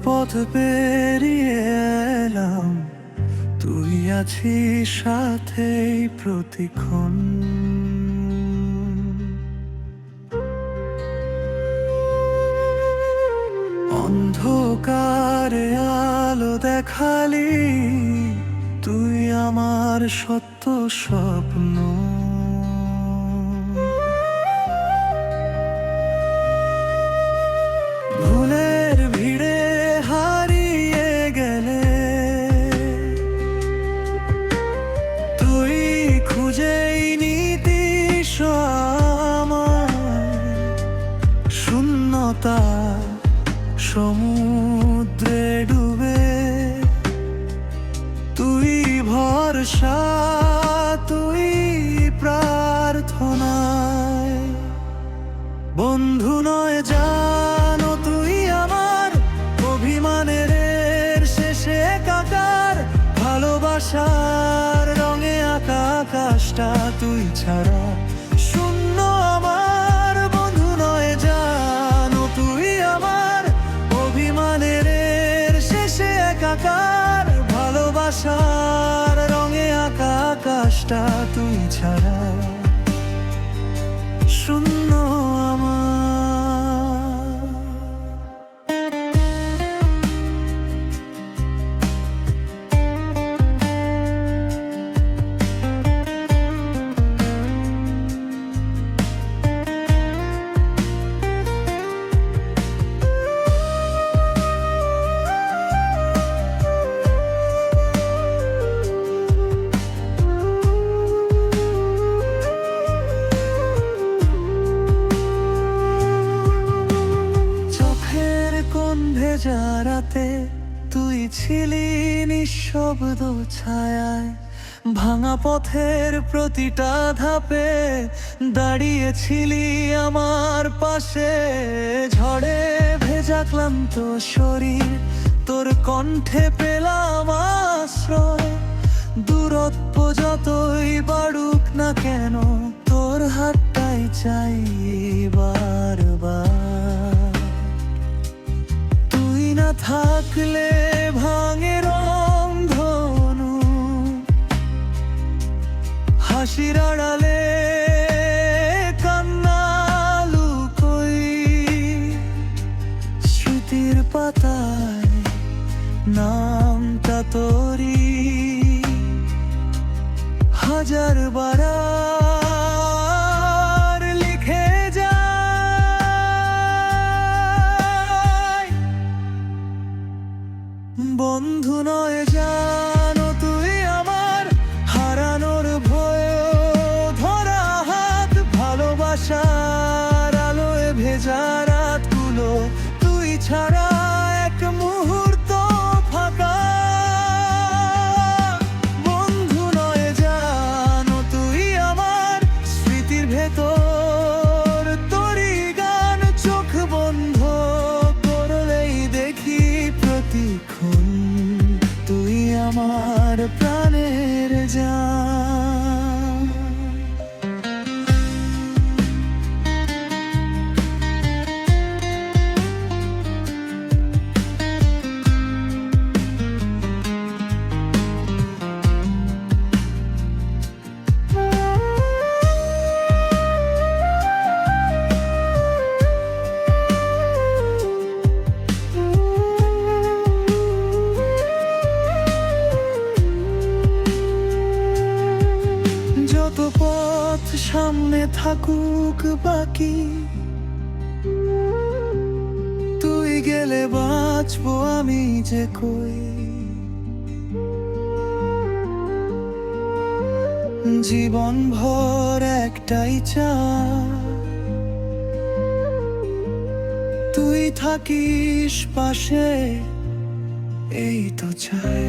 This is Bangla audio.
পথ পেরিয়ে এলাম, তুই আছিস সাথেই প্রতিক্ষণ। অন্ধকারে আলো দেখালি, তুই আমার সত্য স্বপ্ন। ভুলের ভিড়ে হারিয়ে গেলে তুই খুঁজেই নিতিস আমায়। শূন্যতা সমুদ্রে ডুবে তুই ভরসা, তুই প্রার্থনায়। বন্ধু নয় জানো তুই আমার অভিমানের শেষে একাকার। ভালোবাসার রঙে আঁকা আকাশটা তুই ছাড়া শূন্য আমার। বন্ধু নয় জানো তুই আমার অভিমানের শেষে একাকার। ভালোবাসার রঙে আঁকা আকাশটা তুই ছাড়া শূন্য আমার। ভেজা রাতে তুই ছিলি নিঃশব্দ ছায়ায়। ভাঙা পথের প্রতিটা ধাপে দাঁড়িয়েছিলি আমার পাশে। ঝড়ে ভেজা ক্লান্ত শরীর তোর কণ্ঠে পেলাম আশ্রয়। দূরত্ব যতই বাড়ুক না কেন তোর হাতটাই চাই বারবার। না থাকলে ভাঙে রংধনু, হাসির আড়ালে কান্না লুকোই। স্মৃতির পাতায় নামটা তোরি হাজার বার লিখে যা। বন্ধু নয় জানো তুই আমার হারানোর ভয় ধরা হাত। ভালোবাসার আলোয় ভেজা রাতগুলো তুই ছাড়া এক মুহূর্ত ফাঁকা। বন্ধু নয় জানো তুই আমার স্মৃতির ভেতর তোরই গান। চোখ বন্ধ করলেই দেখি প্রতিক্ষণ তুই আমার প্রাণের জান। যত পথ সামনে থাকুক বাকি, তুই গেলে বাঁচবো আমি যে কই। জীবন ভর একটাই চাই, তুই থাকিস পাশে, এই তো চাই।